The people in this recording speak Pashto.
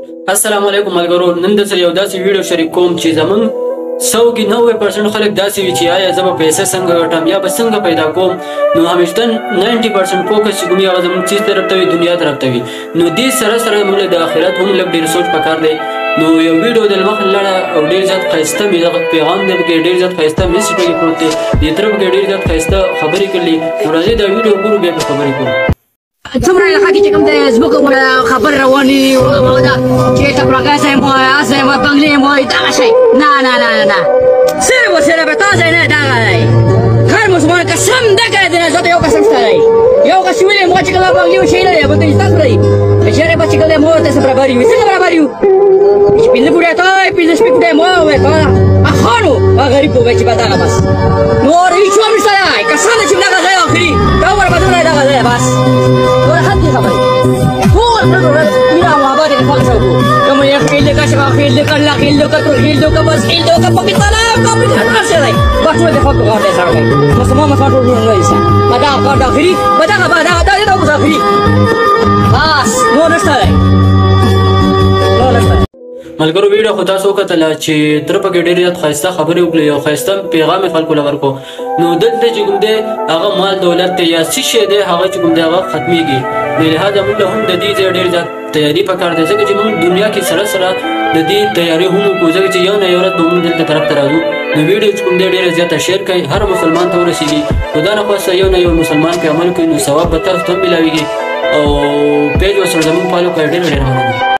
السلام علیکم ملګرو، نن د یو داسې ویډیو شریک کوم چې زمون 190% خلک داسې وي چې آیا زه به پیسې څنګه ګټم یا به څنګه پیدا کوم. نو همیشته 90% فوکس چې کوم یو زمون چیز طرف ته وي، دنیا طرف ته وي. نو دې سره موږ د آخرت هم لږ ډېر سوچ پکار دی. نو یو ویډیو د مخ لړه او ډېر زیات ښایسته پیغام دی، پکې ډېر زیات ښایسته میسج پکې پروت دی، دې طرف کې ډېر زیات ښایسته خبرې کړلې. نو راځئ دا ویډیو ګورو، بیا به خبرې کوو. څومره خلک چې کوم دی زموږ خبر رواني چې ټپرګا صاحب مو اسه مو بنگلې مو دغه شی نه نه نه نه سره وسره به تاسو نه دغه دی. هر مسلمان قسم دغه دی، زه ته یو قسم ستړی یو قسم ویلې مو چې کله بنگلې شي نه به تاسو لري بشره به چې کله مو ته سره برابر یو څنګه برابر یو پیله ګوره ته پیله سپیک دی مو وې کا اخانو غریب به چې بداغه بس نور هیڅ نشته قسم چې دغه دی اخري دا ور بدونه دغه دی بس خبرې ټول میرا وابه خپل شو کوم یو خیل کا شغه خیل کړه خیل کا تو خیل کا بس خیل کا پاکستان کا په څه دی بس ټول خپل غاټه سره دی مسلمان ټول نه وایي مدا کا دا خري مدا کا دا دا کو خري بس نو نشته ملګرو ویډیو خو تاسو وکتله چې تر پکې ډېر زیات ښایسته خبرې وکړې، یو ښایسته پیغام یې خلکو له ورکړو. نو دلته چې کوم دی هغه مال دولت دی یا څه شی دی هغه چې کوم دی هغه ختمېږي. نو لهذا موږ له هم د دې ځای ډېر زیات تیاري پکار دی، ځکه چې موږ دنیا کې سره سره د دې تیاري هم وکړو، ځکه چې یو نه یو ورځ به موږ دلته طرف ته راځو. نو ویډیو چې کوم دی ډېره زیاته شیر کړئ، هر مسلمان ته ورسېږي. نو دا نه خواسته یو نه یو مسلمان پرې عمل کوي نو ثواب به تاسو ته هم میلاویږي. او پیج ورسره زموږ فالو کړئ، ډېره ډېره مننه.